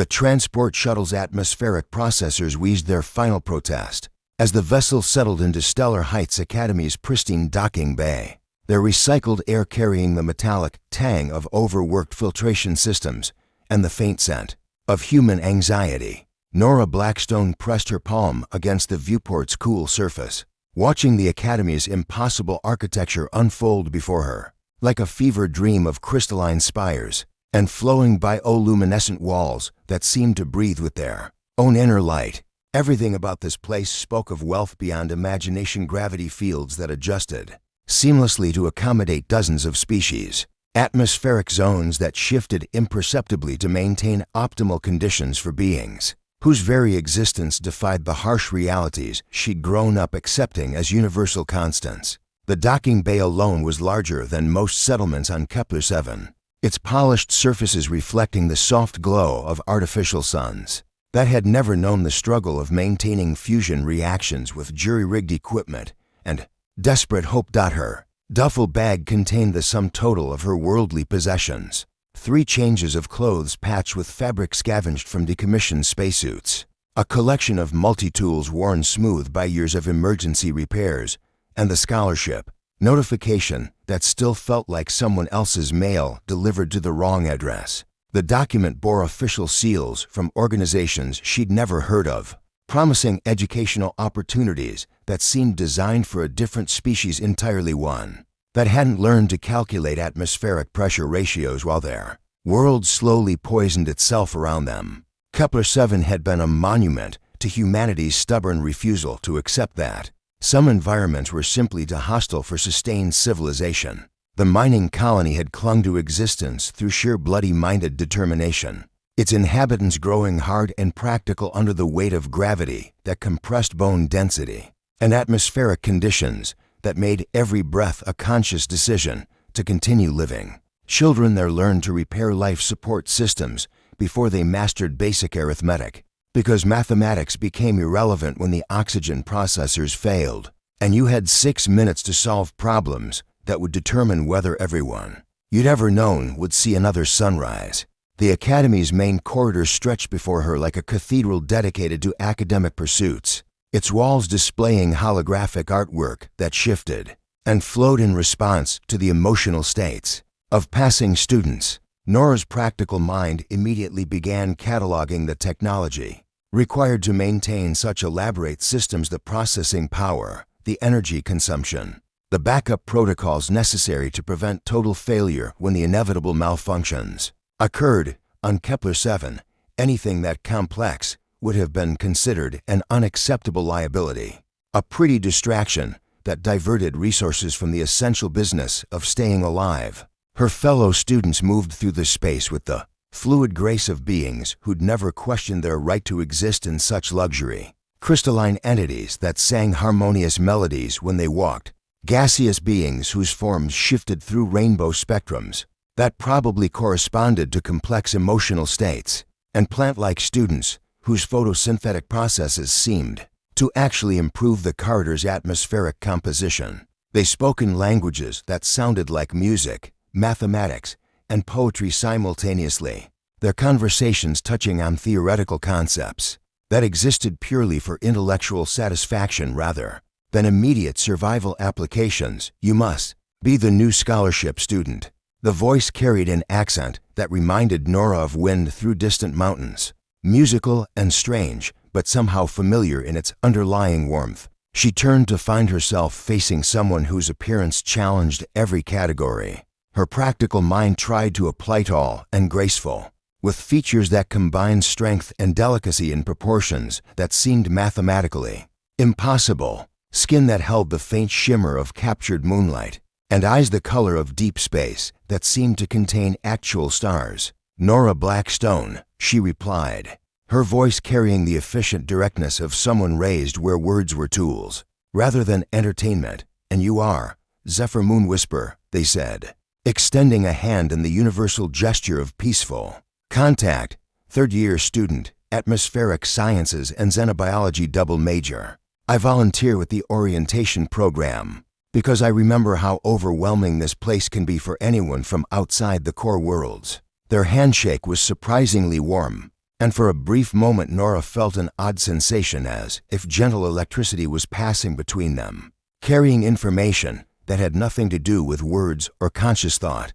The transport shuttle's atmospheric processors wheezed their final protest as the vessel settled into Stellar Heights Academy's pristine docking bay, their recycled air carrying the metallic tang of overworked filtration systems and the faint scent of human anxiety. Nora Blackstone pressed her palm against the viewport's cool surface, watching the Academy's impossible architecture unfold before her, like a fever dream of crystalline spires and flowing bioluminescent walls that seemed to breathe with their own inner light. Everything about this place spoke of wealth beyond imagination, gravity fields that adjusted seamlessly to accommodate dozens of species, atmospheric zones that shifted imperceptibly to maintain optimal conditions for beings whose very existence defied the harsh realities she'd grown up accepting as universal constants. The docking bay alone was larger than most settlements on Kepler-7, its polished surfaces reflecting the soft glow of artificial suns that had never known the struggle of maintaining fusion reactions with jury-rigged equipment and desperate hope. Her duffel bag contained the sum total of her worldly possessions: 3 changes of clothes patched with fabric scavenged from decommissioned spacesuits, a collection of multi-tools worn smooth by years of emergency repairs, and the scholarship notification that still felt like someone else's mail delivered to the wrong address. The document bore official seals from organizations she'd never heard of, promising educational opportunities that seemed designed for a different species entirely, one that hadn't learned to calculate atmospheric pressure ratios while their world slowly poisoned itself around them. Kepler-7 had been a monument to humanity's stubborn refusal to accept that some environments were simply too hostile for sustained civilization. The mining colony had clung to existence through sheer bloody-minded determination, its inhabitants growing hard and practical under the weight of gravity that compressed bone density and atmospheric conditions that made every breath a conscious decision to continue living. Children there learned to repair life support systems before they mastered basic arithmetic, because mathematics became irrelevant when the oxygen processors failed, and you had 6 minutes to solve problems that would determine whether everyone you'd ever known would see another sunrise. The Academy's main corridor stretched before her like a cathedral dedicated to academic pursuits, its walls displaying holographic artwork that shifted and flowed in response to the emotional states of passing students. Nora's practical mind immediately began cataloging the technology required to maintain such elaborate systems: the processing power, the energy consumption, the backup protocols necessary to prevent total failure when the inevitable malfunctions occurred. On Kepler-7, anything that complex would have been considered an unacceptable liability, a pretty distraction that diverted resources from the essential business of staying alive. Her fellow students moved through the space with the fluid grace of beings who'd never questioned their right to exist in such luxury, crystalline entities that sang harmonious melodies when they walked, gaseous beings whose forms shifted through rainbow spectrums that probably corresponded to complex emotional states, and plant-like students whose photosynthetic processes seemed to actually improve the corridor's atmospheric composition. They spoke in languages that sounded like music, mathematics, and poetry simultaneously, their conversations touching on theoretical concepts that existed purely for intellectual satisfaction rather than immediate survival applications. "You must be the new scholarship student." The voice carried an accent that reminded Nora of wind through distant mountains, musical and strange, but somehow familiar in its underlying warmth. She turned to find herself facing someone whose appearance challenged every category. Her practical mind tried to apply tall and graceful, with features that combined strength and delicacy in proportions that seemed mathematically impossible, skin that held the faint shimmer of captured moonlight, and eyes the color of deep space that seemed to contain actual stars. "Nora Blackstone," she replied, her voice carrying the efficient directness of someone raised where words were tools rather than entertainment. "And you are Zephyr Moon Whisper," they said, extending a hand in the universal gesture of peaceful contact. "Third-year student, atmospheric sciences and xenobiology double major. I volunteer with the orientation program because I remember how overwhelming this place can be for anyone from outside the core worlds." Their handshake was surprisingly warm, And for a brief moment Nora felt an odd sensation, as if gentle electricity was passing between them, carrying information that had nothing to do with words or conscious thought.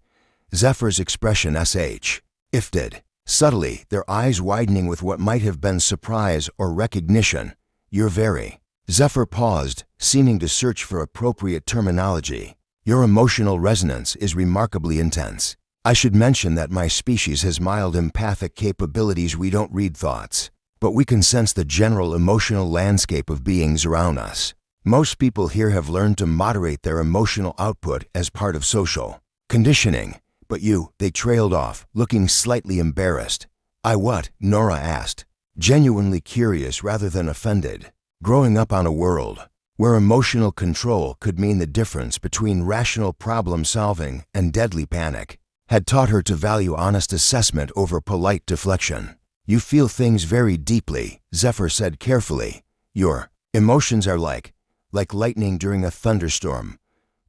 Zephyr's expression shifted subtly, their eyes widening with what might have been surprise or recognition. "You're very..." Zephyr paused, seeming to search for appropriate terminology. "Your emotional resonance is remarkably intense. I should mention that my species has mild empathic capabilities. We don't read thoughts, but we can sense the general emotional landscape of beings around us. Most people here have learned to moderate their emotional output as part of social conditioning. But you..." They trailed off, looking slightly embarrassed. "I what?" Nora asked, genuinely curious rather than offended. Growing up on a world where emotional control could mean the difference between rational problem-solving and deadly panic had taught her to value honest assessment over polite deflection. "You feel things very deeply," Zephyr said carefully. "Your emotions are like lightning during a thunderstorm.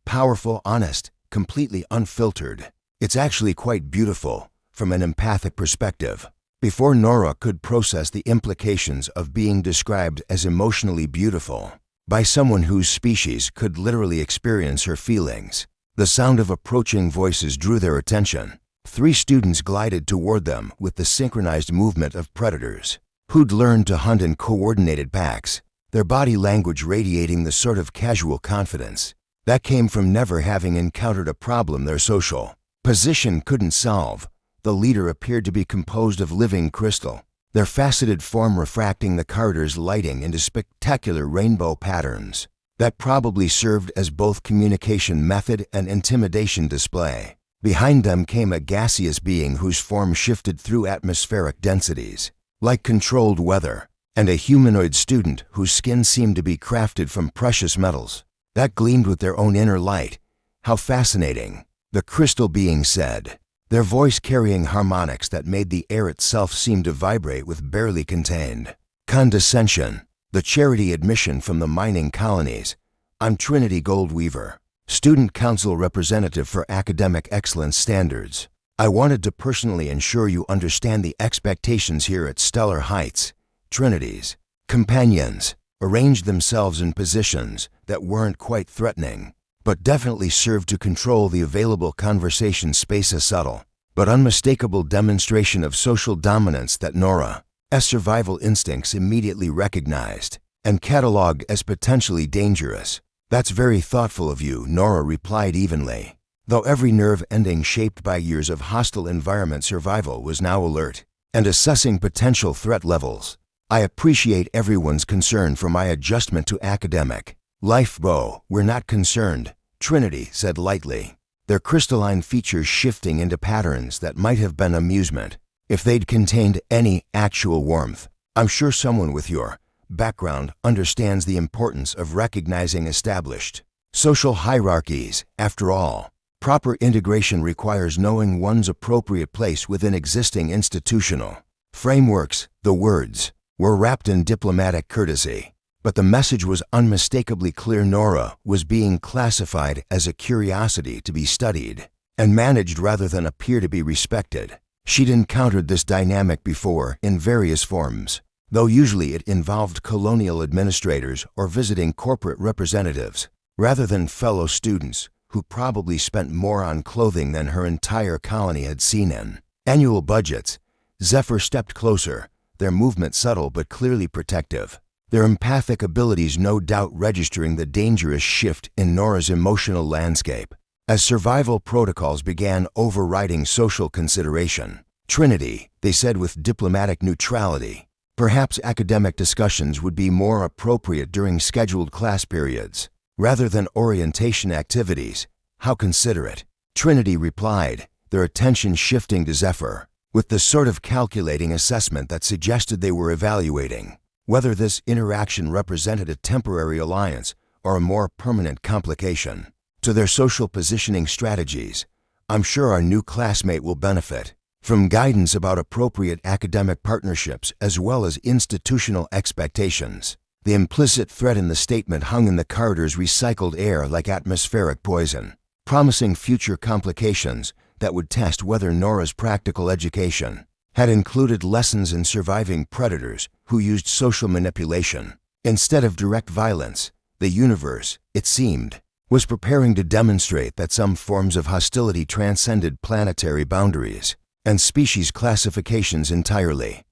Powerful, honest, completely unfiltered. It's actually quite beautiful from an empathic perspective." Before Nora could process the implications of being described as emotionally beautiful by someone whose species could literally experience her feelings, the sound of approaching voices drew their attention. 3 students glided toward them with the synchronized movement of predators who'd learned to hunt in coordinated packs, their body language radiating the sort of casual confidence that came from never having encountered a problem their social position couldn't solve. The leader appeared to be composed of living crystal, their faceted form refracting the corridor's lighting into spectacular rainbow patterns that probably served as both communication method and intimidation display. Behind them came a gaseous being whose form shifted through atmospheric densities like controlled weather, and a humanoid student whose skin seemed to be crafted from precious metals that gleamed with their own inner light. "How fascinating," the crystal being said, their voice carrying harmonics that made the air itself seem to vibrate with barely contained condescension. "The charity admission from the mining colonies. I'm Trinity Goldweaver, Student Council Representative for Academic Excellence Standards. I wanted to personally ensure you understand the expectations here at Stellar Heights." Trinity's companions arranged themselves in positions that weren't quite threatening, but definitely served to control the available conversation space, a subtle but unmistakable demonstration of social dominance that Nora's survival instincts immediately recognized and cataloged as potentially dangerous. "That's very thoughtful of you," Nora replied evenly, though every nerve ending shaped by years of hostile environment survival was now alert and assessing potential threat levels. "I appreciate everyone's concern for my adjustment to academic life, Bo. We're not concerned," Trinity said lightly, their crystalline features shifting into patterns that might have been amusement if they'd contained any actual warmth. "I'm sure someone with your background understands the importance of recognizing established social hierarchies. After all, proper integration requires knowing one's appropriate place within existing institutional frameworks." The words were wrapped in diplomatic courtesy, but the message was unmistakably clear. Nora was being classified as a curiosity to be studied and managed rather than appear to be respected. She'd encountered this dynamic before in various forms, though usually it involved colonial administrators or visiting corporate representatives, rather than fellow students who probably spent more on clothing than her entire colony had seen in annual budgets. Zephyr stepped closer, their movement subtle but clearly protective, their empathic abilities no doubt registering the dangerous shift in Nora's emotional landscape as survival protocols began overriding social consideration. "Trinity," they said with diplomatic neutrality, "perhaps academic discussions would be more appropriate during scheduled class periods rather than orientation activities." "How considerate," Trinity replied, their attention shifting to Zephyr with the sort of calculating assessment that suggested they were evaluating whether this interaction represented a temporary alliance or a more permanent complication to their social positioning strategies. "I'm sure our new classmate will benefit from guidance about appropriate academic partnerships as well as institutional expectations." The implicit threat in the statement hung in the corridor's recycled air like atmospheric poison, promising future complications that would test whether Nora's practical education had included lessons in surviving predators who used social manipulation. Instead of direct violence, the universe, it seemed, was preparing to demonstrate that some forms of hostility transcended planetary boundaries and species classifications entirely.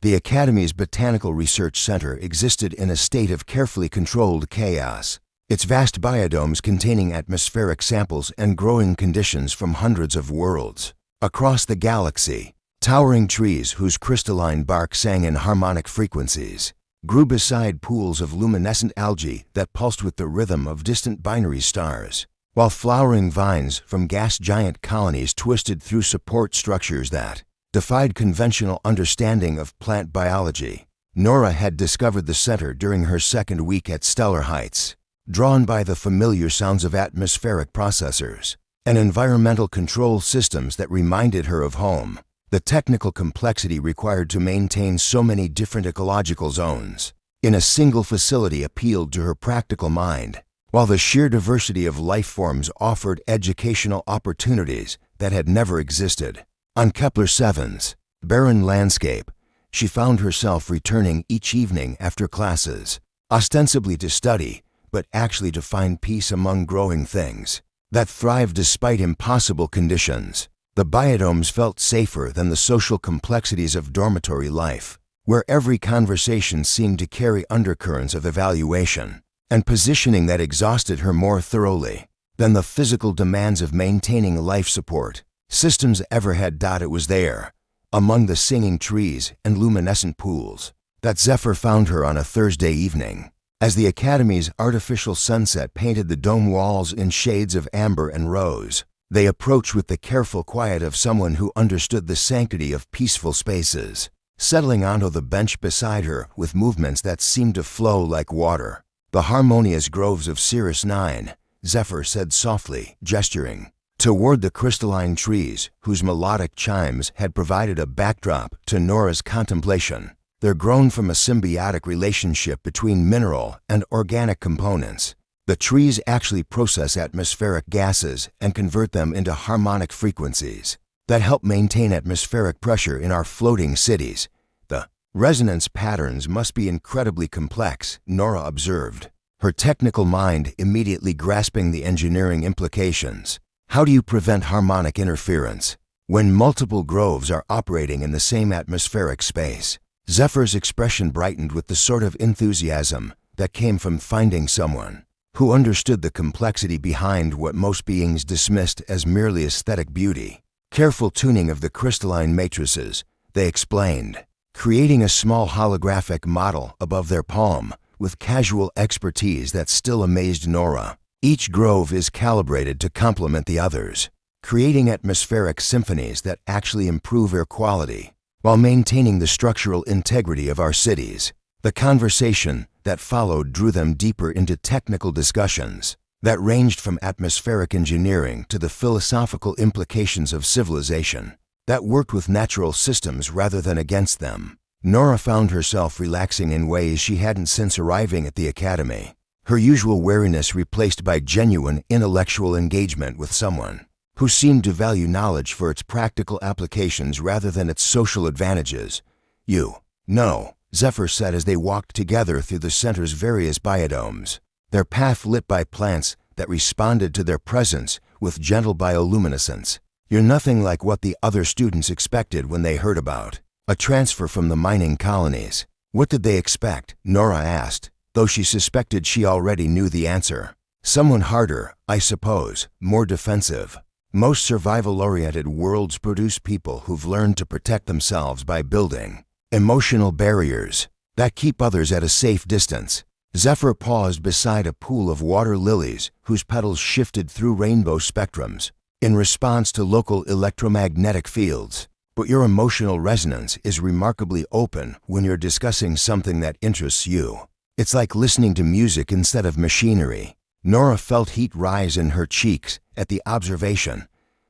The Academy's Botanical Research Center existed in a state of carefully controlled chaos, its vast biodomes containing atmospheric samples and growing conditions from hundreds of worlds across the galaxy. Towering trees whose crystalline bark sang in harmonic frequencies grew beside pools of luminescent algae that pulsed with the rhythm of distant binary stars, while flowering vines from gas giant colonies twisted through support structures that defied conventional understanding of plant biology. Nora had discovered the center during her second week at Stellar Heights, drawn by the familiar sounds of atmospheric processors and environmental control systems that reminded her of home. The technical complexity required to maintain so many different ecological zones in a single facility appealed to her practical mind, while the sheer diversity of life forms offered educational opportunities that had never existed. On Kepler 7's barren landscape, she found herself returning each evening after classes, ostensibly to study, but actually to find peace among growing things that thrived despite impossible conditions. The biodomes felt safer than the social complexities of dormitory life, where every conversation seemed to carry undercurrents of evaluation and positioning that exhausted her more thoroughly than the physical demands of maintaining life support systems ever had. It was there, among the singing trees and luminescent pools, that Zephyr found her on a Thursday evening, as the Academy's artificial sunset painted the dome walls in shades of amber and rose. They approached with the careful quiet of someone who understood the sanctity of peaceful spaces, settling onto the bench beside her with movements that seemed to flow like water. "The harmonious groves of Cirrus 9, Zephyr said softly, gesturing toward the crystalline trees whose melodic chimes had provided a backdrop to Nora's contemplation. They're grown from a symbiotic relationship between mineral and organic components. The trees actually process atmospheric gases and convert them into harmonic frequencies that help maintain atmospheric pressure in our floating cities. The resonance patterns must be incredibly complex," Nora observed, her technical mind immediately grasping the engineering implications. How do you prevent harmonic interference when multiple groves are operating in the same atmospheric space? Zephyr's expression brightened with the sort of enthusiasm that came from finding someone who understood the complexity behind what most beings dismissed as merely aesthetic beauty. Careful tuning of the crystalline matrices, they explained, creating a small holographic model above their palm with casual expertise that still amazed Nora. Each grove is calibrated to complement the others, creating atmospheric symphonies that actually improve air quality while maintaining the structural integrity of our cities. The conversation that followed drew them deeper into technical discussions that ranged from atmospheric engineering to the philosophical implications of civilization that worked with natural systems rather than against them. Nora found herself relaxing in ways she hadn't since arriving at the Academy, her usual wariness replaced by genuine intellectual engagement with someone who seemed to value knowledge for its practical applications rather than its social advantages. "You know," Zephyr said as they walked together through the center's various biodomes, their path lit by plants that responded to their presence with gentle bioluminescence. "You're nothing like what the other students expected when they heard about a transfer from the mining colonies." "What did they expect?" Nora asked, though she suspected she already knew the answer. "Someone harder, I suppose, more defensive. Most survival-oriented worlds produce people who've learned to protect themselves by building emotional barriers that keep others at a safe distance." Zephyr paused beside a pool of water lilies whose petals shifted through rainbow spectrums in response to local electromagnetic fields. "But your emotional resonance is remarkably open when you're discussing something that interests you. It's like listening to music instead of machinery." Nora felt heat rise in her cheeks at the observation.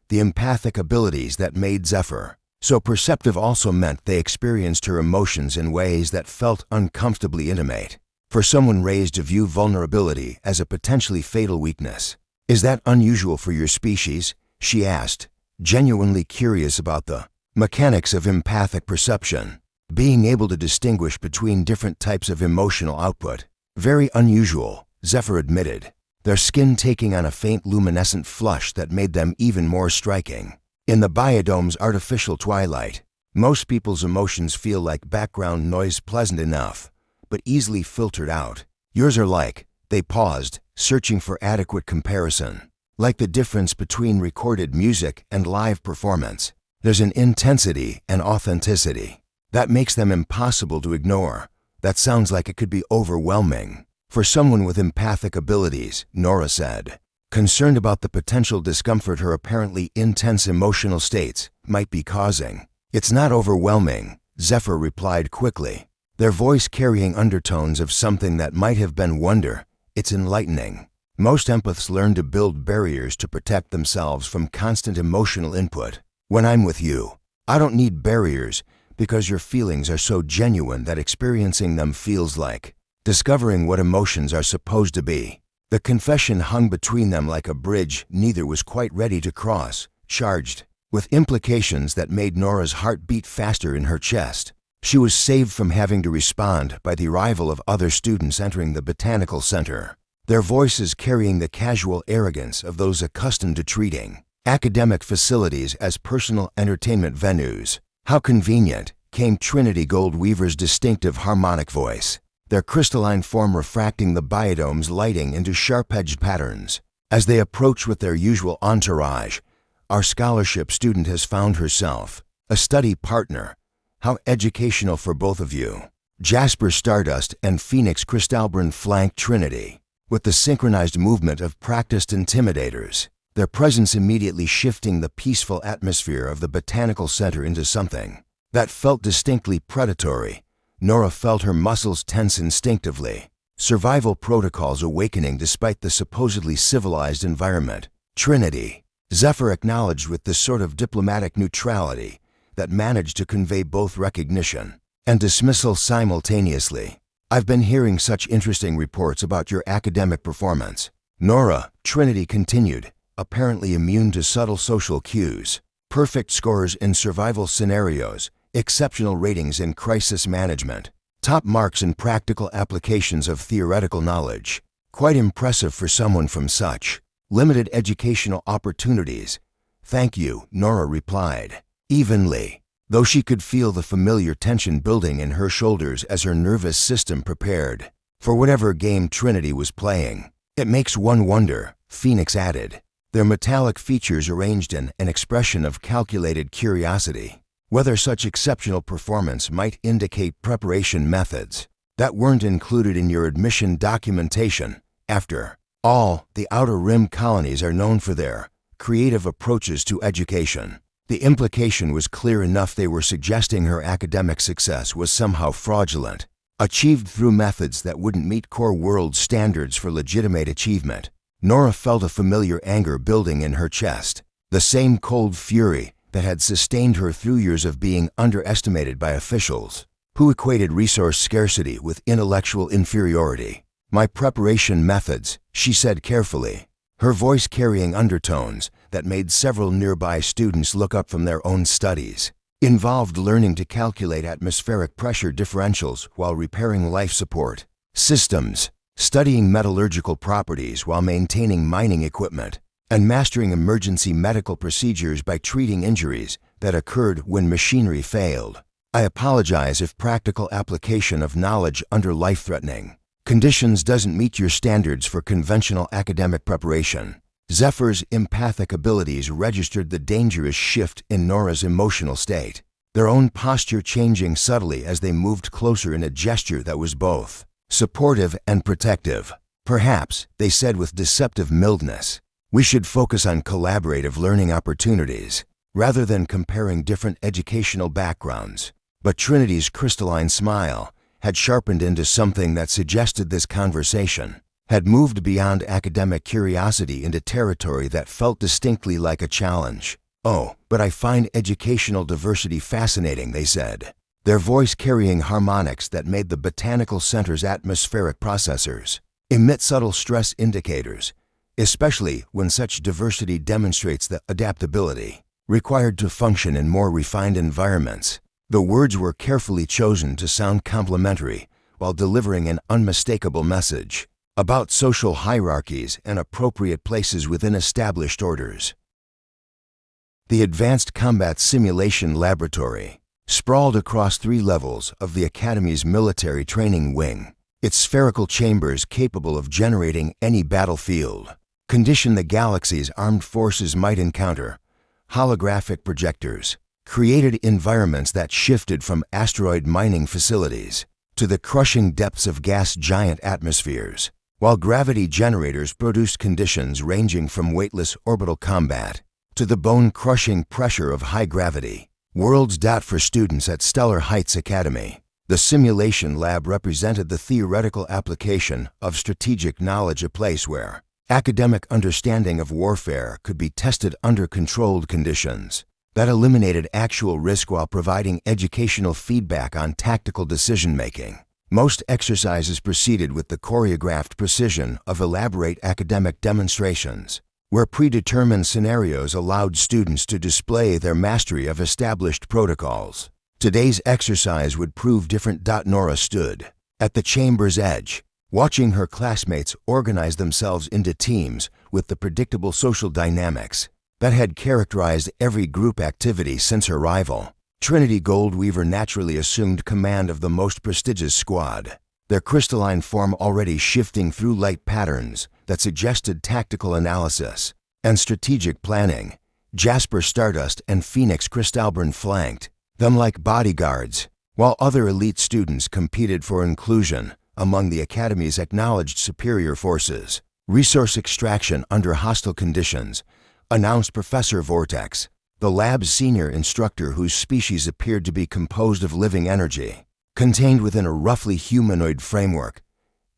The empathic abilities that made Zephyr so perceptive also meant they experienced her emotions in ways that felt uncomfortably intimate. For someone raised to view vulnerability as a potentially fatal weakness. "Is that unusual for your species?" she asked, genuinely curious about the Mechanics of empathic perception. Being able to distinguish between different types of emotional output. Very unusual, Zephyr admitted, their skin taking on a faint luminescent flush that made them even more striking. In the biodome's artificial twilight, most people's emotions feel like background noise, pleasant enough, but easily filtered out. Yours are like, they paused, searching for adequate comparison. Like the difference between recorded music and live performance, there's an intensity and authenticity that makes them impossible to ignore. That sounds like it could be overwhelming for someone with empathic abilities, Nora said, concerned about the potential discomfort her apparently intense emotional states might be causing. It's not overwhelming, Zephyr replied quickly, their voice carrying undertones of something that might have been wonder. It's enlightening. Most empaths learn to build barriers to protect themselves from constant emotional input. When I'm with you, I don't need barriers because your feelings are so genuine that experiencing them feels like discovering what emotions are supposed to be. The confession hung between them like a bridge neither was quite ready to cross, charged with implications that made Nora's heart beat faster in her chest. She was saved from having to respond by the arrival of other students entering the Botanical Center, their voices carrying the casual arrogance of those accustomed to treating academic facilities as personal entertainment venues. How convenient, came Trinity Goldweaver's distinctive harmonic voice, their crystalline form refracting the biodome's lighting into sharp-edged patterns. As they approach with their usual entourage, our scholarship student has found herself a study partner. How educational for both of you. Jasper Stardust and Phoenix Crystalbrine flanked Trinity with the synchronized movement of practiced intimidators, their presence immediately shifting the peaceful atmosphere of the Botanical Center into something that felt distinctly predatory. Nora felt her muscles tense instinctively, survival protocols awakening despite the supposedly civilized environment. Trinity, Zephyr acknowledged with the sort of diplomatic neutrality that managed to convey both recognition and dismissal simultaneously. I've been hearing such interesting reports about your academic performance. Nora, Trinity continued, apparently immune to subtle social cues. Perfect scores in survival scenarios, exceptional ratings in crisis management, top marks in practical applications of theoretical knowledge. Quite impressive for someone from such limited educational opportunities. Thank you, Nora replied, evenly, though she could feel the familiar tension building in her shoulders as her nervous system prepared for whatever game Trinity was playing. It makes one wonder, Phoenix added, their metallic features arranged in an expression of calculated curiosity, whether such exceptional performance might indicate preparation methods that weren't included in your admission documentation. After all, the Outer Rim colonies are known for their creative approaches to education. The implication was clear enough. They were suggesting her academic success was somehow fraudulent, achieved through methods that wouldn't meet core world standards for legitimate achievement. Nora felt a familiar anger building in her chest, the same cold fury that had sustained her through years of being underestimated by officials who equated resource scarcity with intellectual inferiority. My preparation methods, she said carefully, her voice carrying undertones that made several nearby students look up from their own studies, involved learning to calculate atmospheric pressure differentials while repairing life support systems, studying metallurgical properties while maintaining mining equipment, and mastering emergency medical procedures by treating injuries that occurred when machinery failed. I apologize if practical application of knowledge under life-threatening conditions doesn't meet your standards for conventional academic preparation. Zephyr's empathic abilities registered the dangerous shift in Nora's emotional state, their own posture changing subtly as they moved closer in a gesture that was both supportive and protective. Perhaps, they said with deceptive mildness, we should focus on collaborative learning opportunities rather than comparing different educational backgrounds. But Trinity's crystalline smile had sharpened into something that suggested this conversation had moved beyond academic curiosity into territory that felt distinctly like a challenge. Oh, but I find educational diversity fascinating, they said, their voice carrying harmonics that made the Botanical Center's atmospheric processors emit subtle stress indicators, especially when such diversity demonstrates the adaptability required to function in more refined environments. The words were carefully chosen to sound complimentary while delivering an unmistakable message about social hierarchies and appropriate places within established orders. The Advanced Combat Simulation Laboratory, sprawled across 3 levels of the Academy's military training wing, its spherical chambers capable of generating any battlefield condition the galaxy's armed forces might encounter. Holographic projectors created environments that shifted from asteroid mining facilities to the crushing depths of gas giant atmospheres, while gravity generators produced conditions ranging from weightless orbital combat to the bone-crushing pressure of high gravity worlds. For students at Stellar Heights Academy, the simulation lab represented the theoretical application of strategic knowledge, a place where academic understanding of warfare could be tested under controlled conditions that eliminated actual risk while providing educational feedback on tactical decision-making. Most exercises proceeded with the choreographed precision of elaborate academic demonstrations, where predetermined scenarios allowed students to display their mastery of established protocols. Today's exercise would prove different. Nora stood at the chamber's edge, watching her classmates organize themselves into teams with the predictable social dynamics that had characterized every group activity since her arrival. Trinity Goldweaver naturally assumed command of the most prestigious squad, their crystalline form already shifting through light patterns that suggested tactical analysis and strategic planning. Jasper Stardust and Phoenix Crystalburn flanked them like bodyguards, while other elite students competed for inclusion among the Academy's acknowledged superior forces. Resource extraction under hostile conditions, announced Professor Vortex, the lab's senior instructor whose species appeared to be composed of living energy, contained within a roughly humanoid framework.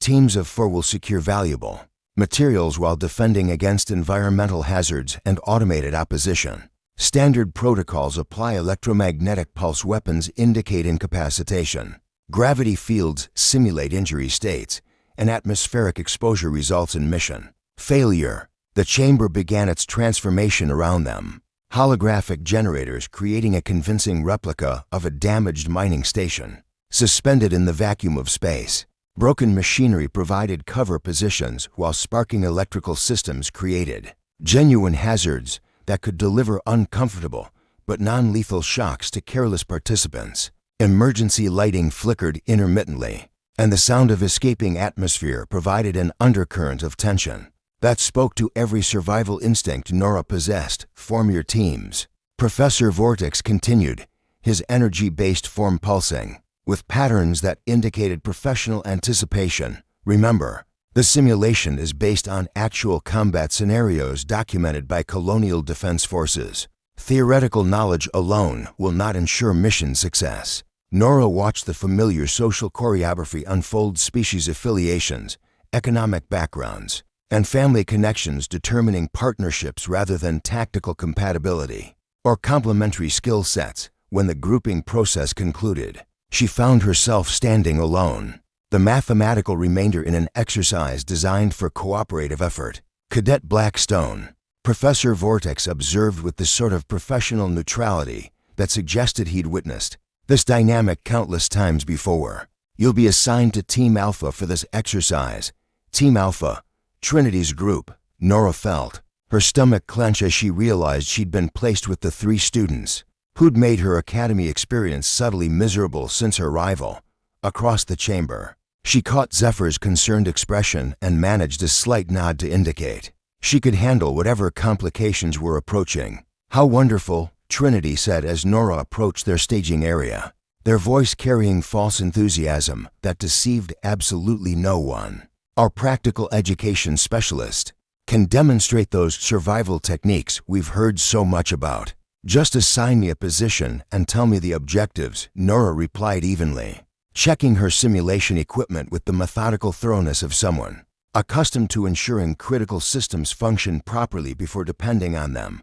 Teams of 4 will secure valuable materials while defending against environmental hazards and automated opposition. Standard protocols apply. Electromagnetic pulse weapons indicate incapacitation. Gravity fields simulate injury states, and atmospheric exposure results in mission failure. The chamber began its transformation around them, holographic generators creating a convincing replica of a damaged mining station. Suspended in the vacuum of space, broken machinery provided cover positions while sparking electrical systems created genuine hazards that could deliver uncomfortable but non-lethal shocks to careless participants. Emergency lighting flickered intermittently, and the sound of escaping atmosphere provided an undercurrent of tension that spoke to every survival instinct Nora possessed. Form your teams. Professor Vortex continued, his energy-based form pulsing with patterns that indicated professional anticipation. Remember, the simulation is based on actual combat scenarios documented by colonial defense forces. Theoretical knowledge alone will not ensure mission success. Nora watched the familiar social choreography unfold, species affiliations, economic backgrounds, and family connections determining partnerships rather than tactical compatibility or complementary skill sets. When the grouping process concluded, she found herself standing alone, the mathematical remainder in an exercise designed for cooperative effort. Cadet Blackstone, Professor Vortex observed with the sort of professional neutrality that suggested he'd witnessed this dynamic countless times before. You'll be assigned to Team Alpha for this exercise. Team Alpha, Trinity's group. Nora felt her stomach clench as she realized she'd been placed with the 3 students who'd made her academy experience subtly miserable since her arrival. Across the chamber, she caught Zephyr's concerned expression and managed a slight nod to indicate she could handle whatever complications were approaching. How wonderful, Trinity said as Nora approached their staging area, their voice carrying false enthusiasm that deceived absolutely no one. Our practical education specialist can demonstrate those survival techniques we've heard so much about. Just assign me a position and tell me the objectives, Nora replied evenly, checking her simulation equipment with the methodical thoroughness of someone accustomed to ensuring critical systems function properly before depending on them.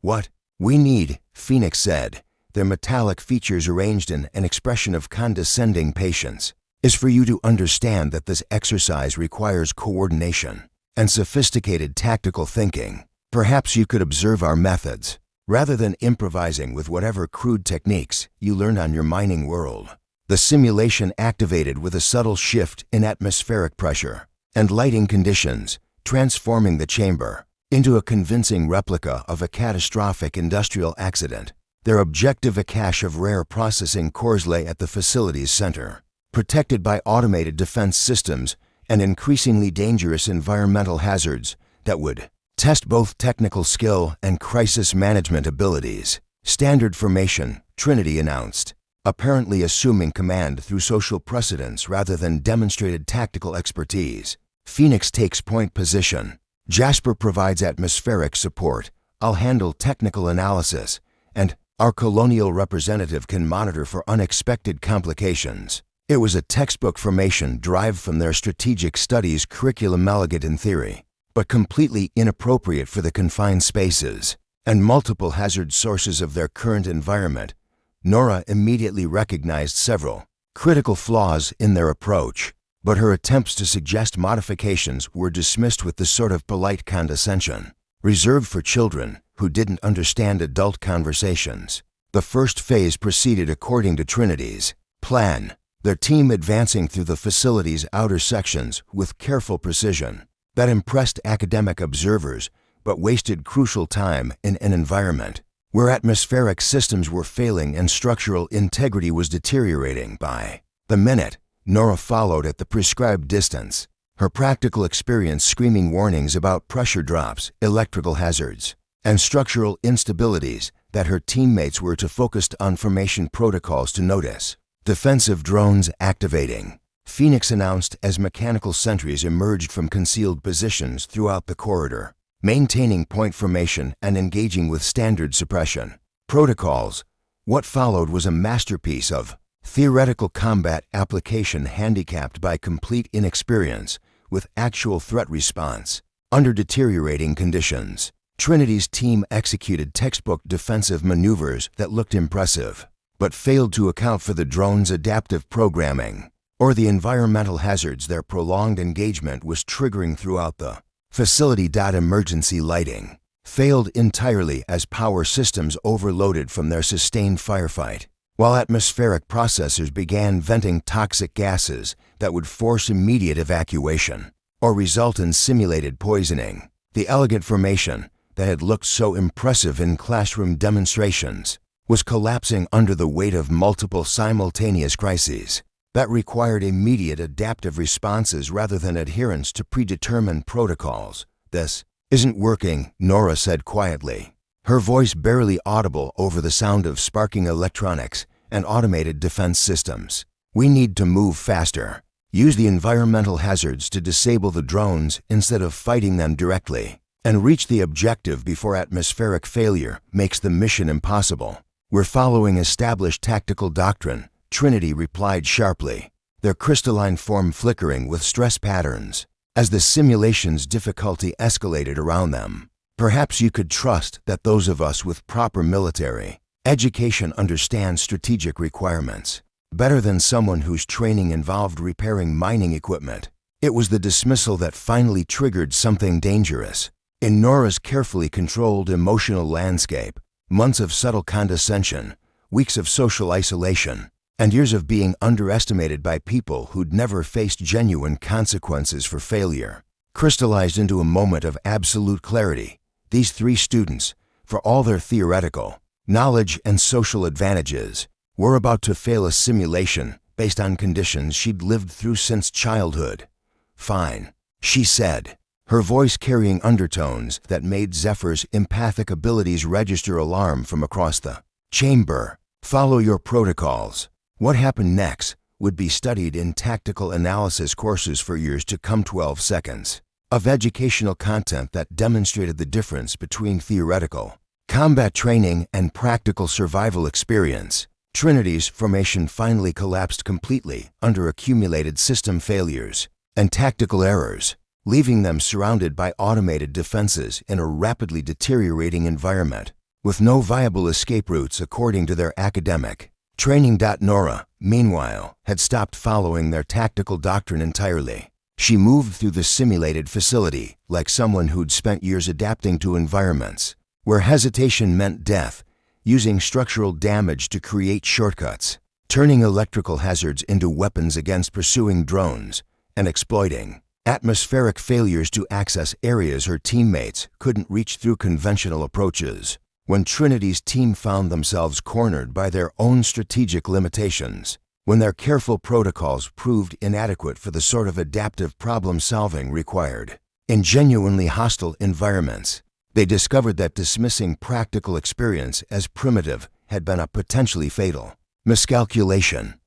What we need, Phoenix said, their metallic features arranged in an expression of condescending patience, is for you to understand that this exercise requires coordination and sophisticated tactical thinking. Perhaps you could observe our methods rather than improvising with whatever crude techniques you learned on your mining world. The simulation activated with a subtle shift in atmospheric pressure and lighting conditions, transforming the chamber into a convincing replica of a catastrophic industrial accident. Their objective, a cache of rare processing cores, lay at the facility's center, protected by automated defense systems and increasingly dangerous environmental hazards that would test both technical skill and crisis management abilities. Standard formation, Trinity announced, apparently assuming command through social precedence rather than demonstrated tactical expertise. Phoenix takes point position. Jasper provides atmospheric support. I'll handle technical analysis, and our colonial representative can monitor for unexpected complications. It was a textbook formation derived from their strategic studies curriculum, elegant in theory, but completely inappropriate for the confined spaces and multiple hazard sources of their current environment. Nora immediately recognized several critical flaws in their approach, but her attempts to suggest modifications were dismissed with the sort of polite condescension reserved for children who didn't understand adult conversations. The first phase proceeded according to Trinity's plan, their team advancing through the facility's outer sections with careful precision that impressed academic observers but wasted crucial time in an environment where atmospheric systems were failing and structural integrity was deteriorating. By the minute, Nora followed at the prescribed distance, her practical experience screaming warnings about pressure drops, electrical hazards, and structural instabilities that her teammates were to focus on formation protocols to notice. Defensive drones activating, Phoenix announced as mechanical sentries emerged from concealed positions throughout the corridor, maintaining point formation and engaging with standard suppression protocols. What followed was a masterpiece of theoretical combat application handicapped by complete inexperience with actual threat response under deteriorating conditions. Trinity's team executed textbook defensive maneuvers that looked impressive, but failed to account for the drone's adaptive programming or the environmental hazards their prolonged engagement was triggering throughout the facility. Emergency lighting failed entirely as power systems overloaded from their sustained firefight, while atmospheric processors began venting toxic gases that would force immediate evacuation or result in simulated poisoning. The elegant formation that had looked so impressive in classroom demonstrations was collapsing under the weight of multiple simultaneous crises that required immediate adaptive responses rather than adherence to predetermined protocols. "This isn't working," Nora said quietly, her voice barely audible over the sound of sparking electronics and automated defense systems. "We need to move faster. Use the environmental hazards to disable the drones instead of fighting them directly, and reach the objective before atmospheric failure makes the mission impossible." "We're following established tactical doctrine," Trinity replied sharply, their crystalline form flickering with stress patterns as the simulation's difficulty escalated around them. "Perhaps you could trust that those of us with proper military education understand strategic requirements better than someone whose training involved repairing mining equipment." It was the dismissal that finally triggered something dangerous. In Nora's carefully controlled emotional landscape, months of subtle condescension, weeks of social isolation, and years of being underestimated by people who'd never faced genuine consequences for failure crystallized into a moment of absolute clarity. These three students, for all their theoretical knowledge and social advantages, were about to fail a simulation based on conditions she'd lived through since childhood. "Fine," she said, her voice carrying undertones that made Zephyr's empathic abilities register alarm from across the chamber. "Follow your protocols. What happened next would be studied in tactical analysis courses for years to come." 12 seconds of educational content that demonstrated the difference between theoretical combat training and practical survival experience. Trinity's formation finally collapsed completely under accumulated system failures and tactical errors, leaving them surrounded by automated defenses in a rapidly deteriorating environment with no viable escape routes according to their academic training. Nora, meanwhile, had stopped following their tactical doctrine entirely. She moved through the simulated facility like someone who'd spent years adapting to environments where hesitation meant death, using structural damage to create shortcuts, turning electrical hazards into weapons against pursuing drones, and exploiting atmospheric failures to access areas her teammates couldn't reach through conventional approaches. When Trinity's team found themselves cornered by their own strategic limitations, when their careful protocols proved inadequate for the sort of adaptive problem-solving required in genuinely hostile environments, they discovered that dismissing practical experience as primitive had been a potentially fatal miscalculation.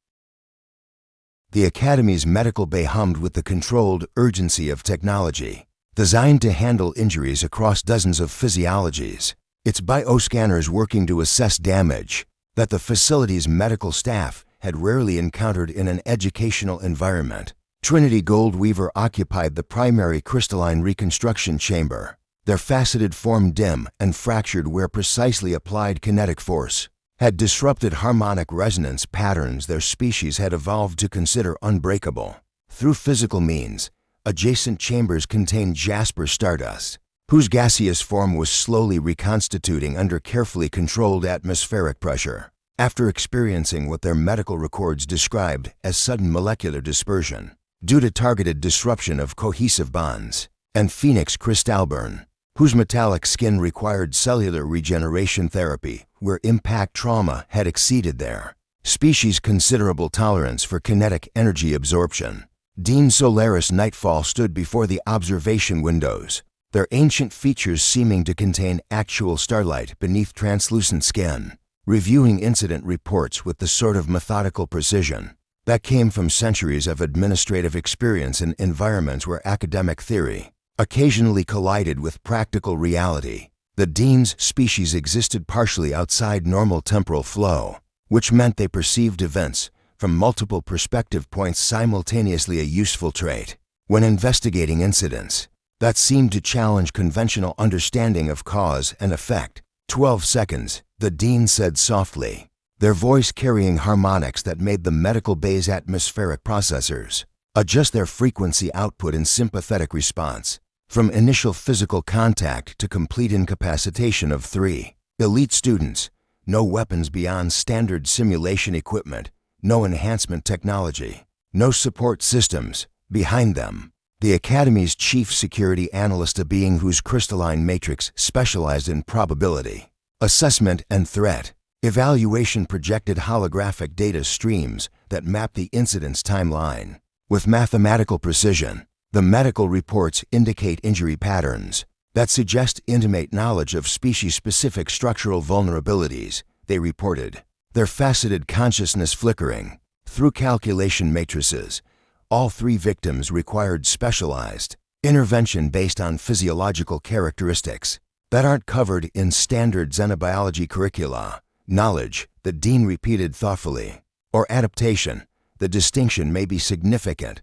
The Academy's medical bay hummed with the controlled urgency of technology, designed to handle injuries across dozens of physiologies, its bioscanners working to assess damage that the facility's medical staff had rarely encountered in an educational environment. Trinity Goldweaver occupied the primary crystalline reconstruction chamber, their faceted form dim and fractured where precisely applied kinetic force had disrupted harmonic resonance patterns their species had evolved to consider unbreakable. Through physical means, adjacent chambers contained jasper stardust, whose gaseous form was slowly reconstituting under carefully controlled atmospheric pressure, after experiencing what their medical records described as sudden molecular dispersion due to targeted disruption of cohesive bonds, and Phoenix crystalburn, whose metallic skin required cellular regeneration therapy where impact trauma had exceeded their species' considerable tolerance for kinetic energy absorption. Dean Solaris Nightfall stood before the observation windows, their ancient features seeming to contain actual starlight beneath translucent skin, reviewing incident reports with the sort of methodical precision that came from centuries of administrative experience in environments where academic theory occasionally collided with practical reality. The Dean's species existed partially outside normal temporal flow, which meant they perceived events from multiple perspective points simultaneously, a useful trait when investigating incidents that seemed to challenge conventional understanding of cause and effect. 12 seconds, the Dean said softly, their voice carrying harmonics that made the medical bay's atmospheric processors adjust their frequency output in sympathetic response. From initial physical contact to complete incapacitation of 3 elite students, no weapons beyond standard simulation equipment, no enhancement technology, no support systems behind them. The Academy's chief security analyst, a being whose crystalline matrix specialized in probability assessment and threat evaluation, projected holographic data streams that mapped the incident's timeline with mathematical precision. The medical reports indicate injury patterns that suggest intimate knowledge of species-specific structural vulnerabilities, they reported, their faceted consciousness flickering through calculation matrices. All 3 victims required specialized intervention based on physiological characteristics that aren't covered in standard xenobiology curricula. Knowledge, the Dean repeated thoughtfully, or adaptation, the distinction may be significant.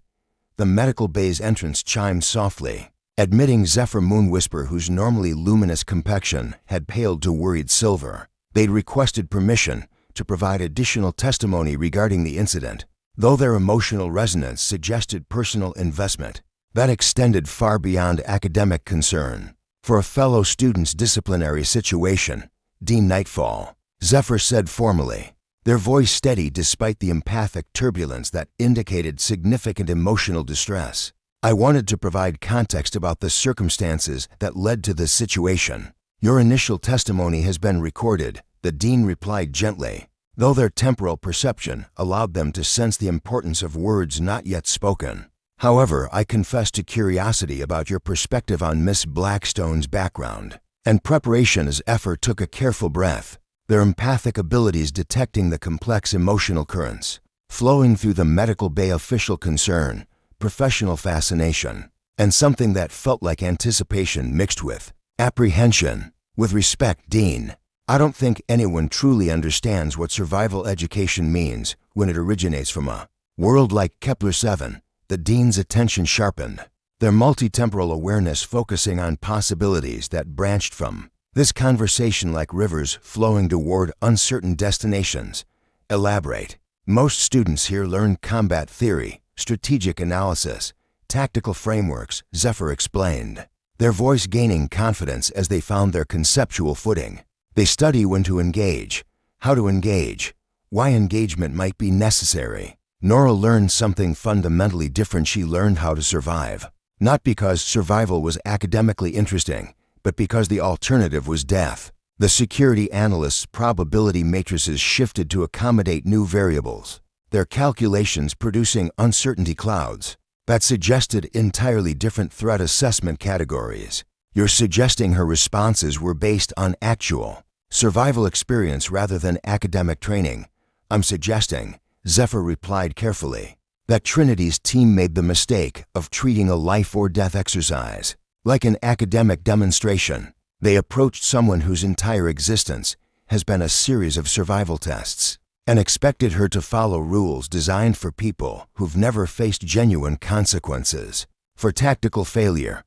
The medical bay's entrance chimed softly, admitting Zephyr Moonwhisper, whose normally luminous complexion had paled to worried silver. They'd requested permission to provide additional testimony regarding the incident, though their emotional resonance suggested personal investment that extended far beyond academic concern. For a fellow student's disciplinary situation, Dean Nightfall, Zephyr said formally, their voice steady despite the empathic turbulence that indicated significant emotional distress. I wanted to provide context about the circumstances that led to this situation. Your initial testimony has been recorded, the Dean replied gently, though their temporal perception allowed them to sense the importance of words not yet spoken. However, I confess to curiosity about your perspective on Miss Blackstone's background and preparation. As Zephyr took a careful breath, their empathic abilities detecting the complex emotional currents flowing through the medical bay, official concern, professional fascination, and something that felt like anticipation mixed with apprehension. With respect, Dean, I don't think anyone truly understands what survival education means when it originates from a world like Kepler-7. The Dean's attention sharpened, their multi-temporal awareness focusing on possibilities that branched from this conversation like rivers flowing toward uncertain destinations. Elaborate. Most students here learn combat theory, strategic analysis, tactical frameworks, Zephyr explained. their voice gaining confidence as they found their conceptual footing. They study when to engage, how to engage, why engagement might be necessary. Nora learned something fundamentally different. She learned how to survive. Not because survival was academically interesting, but because the alternative was death. The security analyst's probability matrices shifted to accommodate new variables, their calculations producing uncertainty clouds that suggested entirely different threat assessment categories. You're suggesting her responses were based on actual survival experience rather than academic training. I'm suggesting, Zephyr replied carefully, that Trinity's team made the mistake of treating a life or death exercise like an academic demonstration. They approached someone whose entire existence has been a series of survival tests and expected her to follow rules designed for people who've never faced genuine consequences. For tactical failure,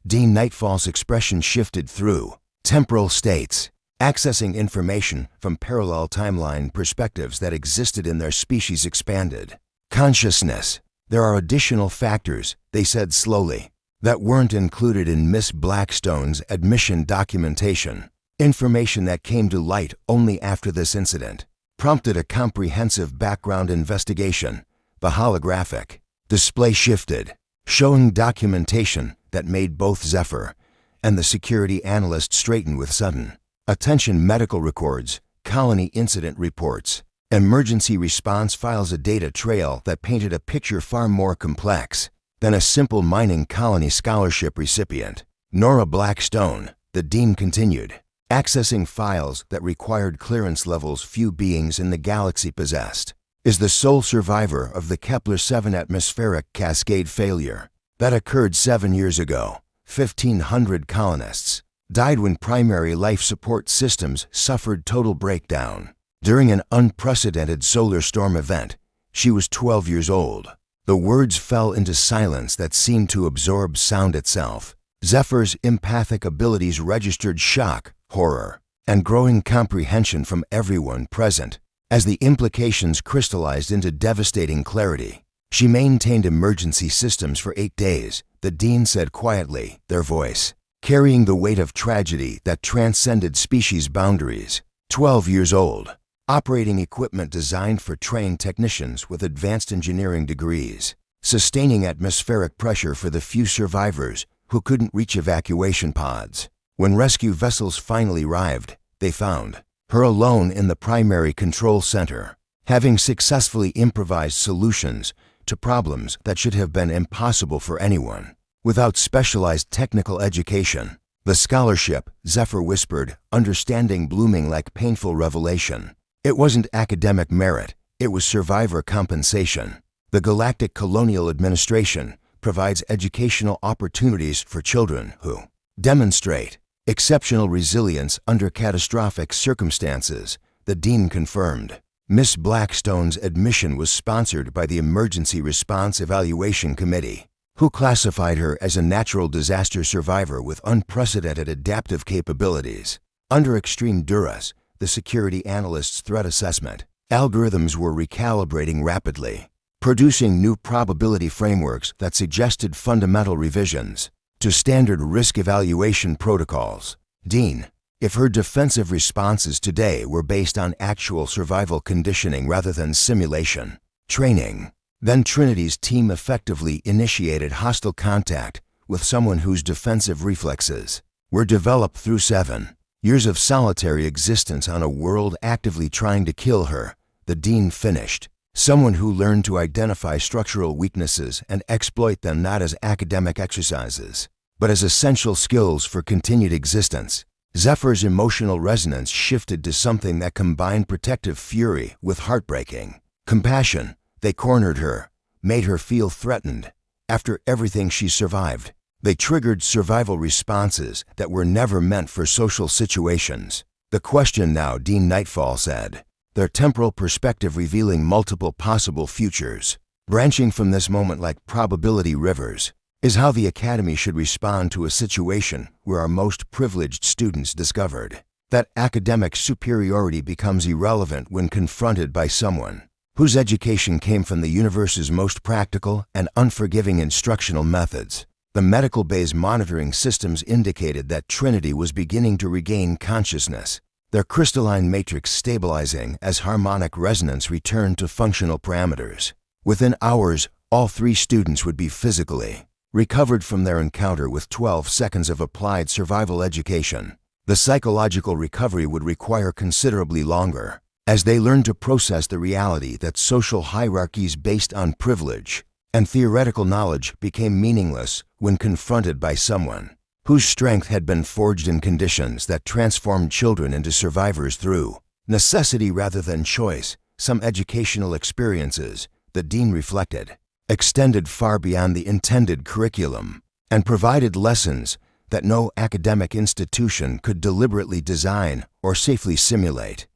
Dean Nightfall's expression shifted through temporal states, accessing information from parallel timeline perspectives that existed in their species expanded consciousness. There are additional factors, they said slowly, that weren't included in Miss Blackstone's admission documentation. Information that came to light only after this incident prompted a comprehensive background investigation. The holographic display shifted, showing documentation that made both Zephyr and the security analyst straighten with sudden attention. Medical records, colony incident reports, emergency response files, a data trail that painted a picture far more complex than a simple mining colony scholarship recipient. Nora Blackstone, the dean continued, accessing files that required clearance levels few beings in the galaxy possessed, is the sole survivor of the Kepler-7 atmospheric cascade failure that occurred 7 years ago. 1,500 colonists died when primary life support systems suffered total breakdown during an unprecedented solar storm event. She was 12 years old. The words fell into silence that seemed to absorb sound itself. Zephyr's empathic abilities registered shock, horror, and growing comprehension from everyone present. As the implications crystallized into devastating clarity, she maintained emergency systems for 8 days, the dean said quietly, their voice carrying the weight of tragedy that transcended species boundaries. 12 years old, operating equipment designed for trained technicians with advanced engineering degrees, sustaining atmospheric pressure for the few survivors who couldn't reach evacuation pods. When rescue vessels finally arrived, they found her alone in the primary control center, having successfully improvised solutions to problems that should have been impossible for anyone without specialized technical education. The scholarship, Zephyr whispered, understanding blooming like painful revelation. It wasn't academic merit, it was survivor compensation. The Galactic Colonial Administration provides educational opportunities for children who demonstrate exceptional resilience under catastrophic circumstances, the dean confirmed. Miss Blackstone's admission was sponsored by the Emergency Response Evaluation Committee, who classified her as a natural disaster survivor with unprecedented adaptive capabilities. Under extreme duress, the security analyst's threat assessment algorithms were recalibrating rapidly, producing new probability frameworks that suggested fundamental revisions to standard risk evaluation protocols. Dean, if her defensive responses today were based on actual survival conditioning rather than simulation training, then Trinity's team effectively initiated hostile contact with someone whose defensive reflexes were developed through 7 years of solitary existence on a world actively trying to kill her, the dean finished. Someone who learned to identify structural weaknesses and exploit them not as academic exercises, but as essential skills for continued existence. Zephyr's emotional resonance shifted to something that combined protective fury with heartbreaking compassion. They cornered her, made her feel threatened. After everything she survived, they triggered survival responses that were never meant for social situations. The question now, Dean Nightfall said, their temporal perspective revealing multiple possible futures, branching from this moment like probability rivers, is how the Academy should respond to a situation where our most privileged students discovered that academic superiority becomes irrelevant when confronted by someone whose education came from the universe's most practical and unforgiving instructional methods. The medical bay's monitoring systems indicated that Trinity was beginning to regain consciousness, their crystalline matrix stabilizing as harmonic resonance returned to functional parameters. Within hours, all 3 students would be physically recovered from their encounter with 12 seconds of applied survival education. The psychological recovery would require considerably longer, as they learned to process the reality that social hierarchies based on privilege and theoretical knowledge became meaningless when confronted by someone whose strength had been forged in conditions that transformed children into survivors through necessity rather than choice. Some educational experiences, the dean reflected, extended far beyond the intended curriculum and provided lessons that no academic institution could deliberately design or safely simulate.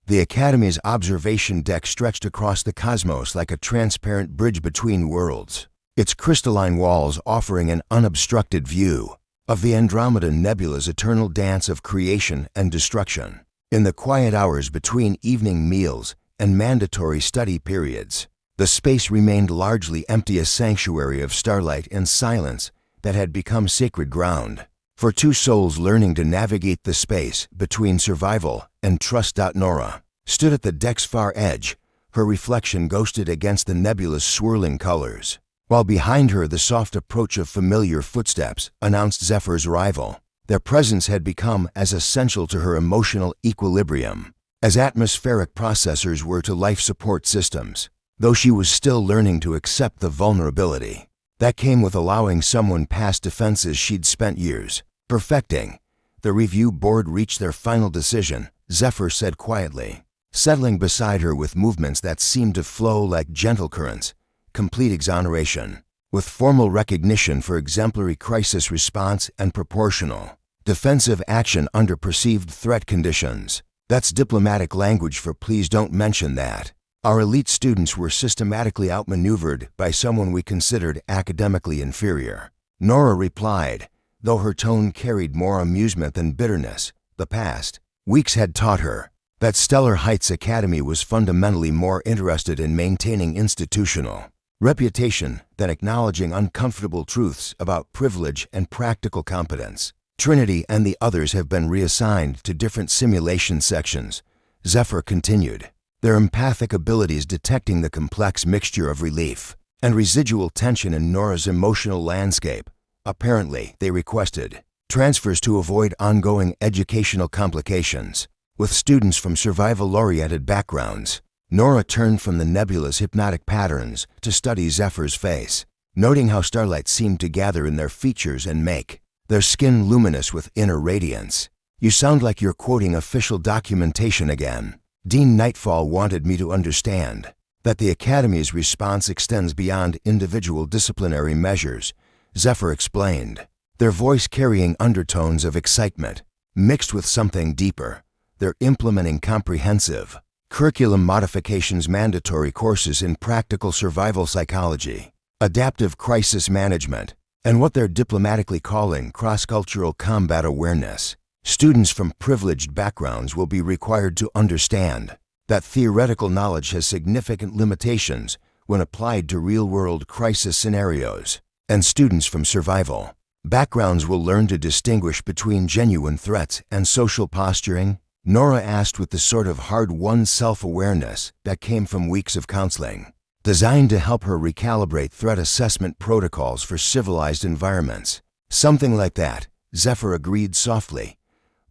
The Academy's observation deck stretched across the cosmos like a transparent bridge between worlds, its crystalline walls offering an unobstructed view of the Andromeda Nebula's eternal dance of creation and destruction. In the quiet hours between evening meals and mandatory study periods, the space remained largely empty, a sanctuary of starlight and silence that had become sacred ground for 2 souls learning to navigate the space between survival and trust. Nora stood at the deck's far edge, her reflection ghosted against the nebula's swirling colors, while behind her the soft approach of familiar footsteps announced Zephyr's arrival. Their presence had become as essential to her emotional equilibrium as atmospheric processors were to life support systems, though she was still learning to accept the vulnerability that came with allowing someone past defenses she'd spent years perfecting. The review board reached their final decision, Zephyr said quietly, settling beside her with movements that seemed to flow like gentle currents. Complete exoneration, with formal recognition for exemplary crisis response and proportional defensive action under perceived threat conditions. That's diplomatic language for please don't mention that. Our elite students were systematically outmaneuvered by someone we considered academically inferior. Nora replied, though her tone carried more amusement than bitterness. The past weeks had taught her that Stellar Heights Academy was fundamentally more interested in maintaining institutional reputation than acknowledging uncomfortable truths about privilege and practical competence. Trinity and the others have been reassigned to different simulation sections, Zephyr continued, their empathic abilities detecting the complex mixture of relief and residual tension in Nora's emotional landscape. Apparently, they requested transfers to avoid ongoing educational complications. With students from survival-oriented backgrounds, Nora turned from the nebula's hypnotic patterns to study Zephyr's face, noting how starlight seemed to gather in their features and make their skin luminous with inner radiance. You sound like you're quoting official documentation again. Dean Nightfall wanted me to understand that the Academy's response extends beyond individual disciplinary measures, Zephyr explained, their voice carrying undertones of excitement, mixed with something deeper. They're implementing comprehensive curriculum modifications, mandatory courses in practical survival psychology, adaptive crisis management, and what they're diplomatically calling cross-cultural combat awareness. Students from privileged backgrounds will be required to understand that theoretical knowledge has significant limitations when applied to real-world crisis scenarios, and students from survival backgrounds will learn to distinguish between genuine threats and social posturing. Nora asked with the sort of hard-won self-awareness that came from weeks of counseling, designed to help her recalibrate threat assessment protocols for civilized environments. Something like that, Zephyr agreed softly,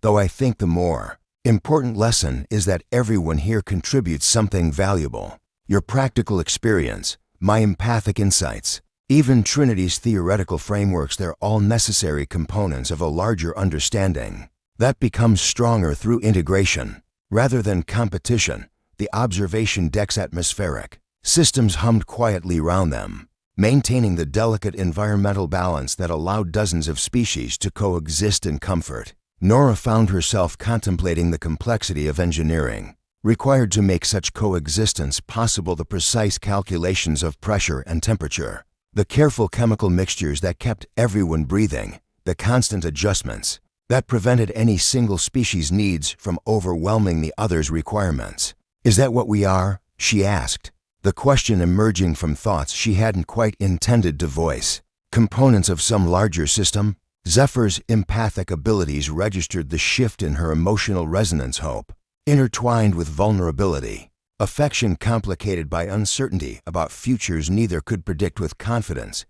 though I think the more important lesson is that everyone here contributes something valuable. Your practical experience, my empathic insights, even Trinity's theoretical frameworks, they're all necessary components of a larger understanding that becomes stronger through integration rather than competition. The observation deck's atmospheric systems hummed quietly around them, maintaining the delicate environmental balance that allowed dozens of species to coexist in comfort. Nora found herself contemplating the complexity of engineering required to make such coexistence possible, the precise calculations of pressure and temperature, the careful chemical mixtures that kept everyone breathing, the constant adjustments that prevented any single species' needs from overwhelming the other's requirements. Is that what we are? She asked, the question emerging from thoughts she hadn't quite intended to voice. Components of some larger system. Zephyr's empathic abilities registered the shift in her emotional resonance, hope, intertwined with vulnerability, affection complicated by uncertainty about futures neither could predict with confidence.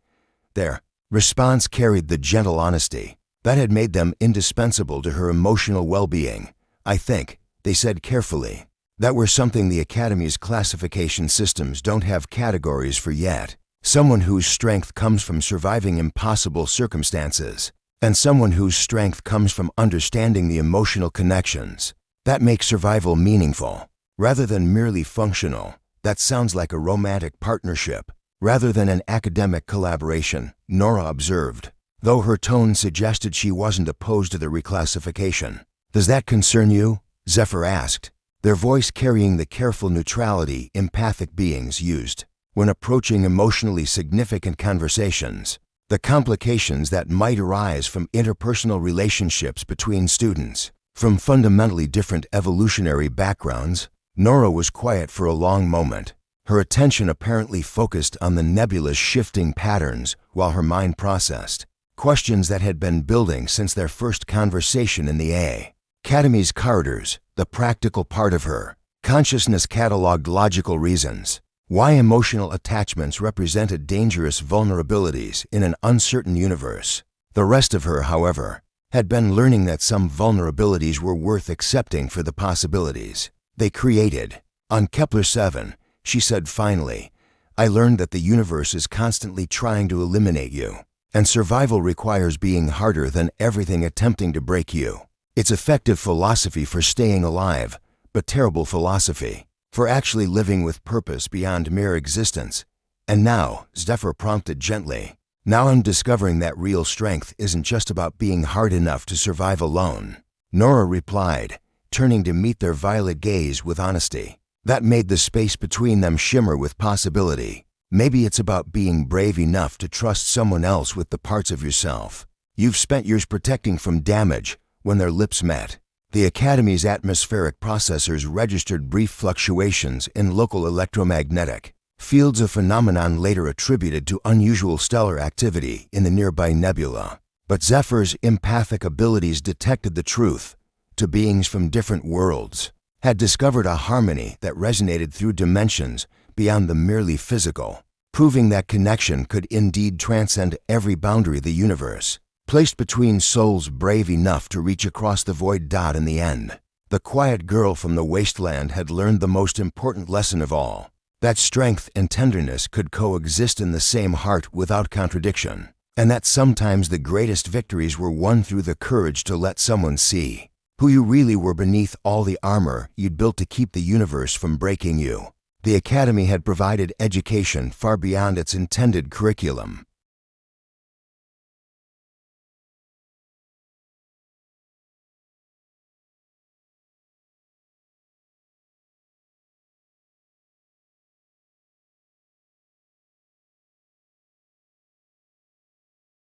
Their response carried the gentle honesty that had made them indispensable to her emotional well-being. I think, they said carefully, that we're something the Academy's classification systems don't have categories for yet. Someone whose strength comes from surviving impossible circumstances, and someone whose strength comes from understanding the emotional connections that make survival meaningful, rather than merely functional. That sounds like a romantic partnership, rather than an academic collaboration, Nora observed, though her tone suggested she wasn't opposed to the reclassification. Does that concern you? Zephyr asked, their voice carrying the careful neutrality empathic beings used when approaching emotionally significant conversations. The complications that might arise from interpersonal relationships between students from fundamentally different evolutionary backgrounds. Nora was quiet for a long moment, her attention apparently focused on the nebulous shifting patterns while her mind processed questions that had been building since their first conversation in the Academy's corridors. The practical part of her consciousness cataloged logical reasons why emotional attachments represented dangerous vulnerabilities in an uncertain universe. The rest of her, however, had been learning that some vulnerabilities were worth accepting for the possibilities they created. On Kepler 7, she said finally, I learned that the universe is constantly trying to eliminate you, and survival requires being harder than everything attempting to break you. It's effective philosophy for staying alive, but terrible philosophy for actually living with purpose beyond mere existence. And now, Zephyr prompted gently, now I'm discovering that real strength isn't just about being hard enough to survive alone. Nora replied, turning to meet their violet gaze with honesty that made the space between them shimmer with possibility. Maybe it's about being brave enough to trust someone else with the parts of yourself you've spent years protecting from damage. When their lips met, the Academy's atmospheric processors registered brief fluctuations in local electromagnetic fields, a phenomenon later attributed to unusual stellar activity in the nearby nebula. But Zephyr's empathic abilities detected the truth. To beings from different worlds, had discovered a harmony that resonated through dimensions beyond the merely physical, proving that connection could indeed transcend every boundary of the universe, placed between souls brave enough to reach across the void. In the end, the quiet girl from the Wasteland had learned the most important lesson of all, that strength and tenderness could coexist in the same heart without contradiction, and that sometimes the greatest victories were won through the courage to let someone see who you really were beneath all the armor you'd built to keep the universe from breaking you. The Academy had provided education far beyond its intended curriculum,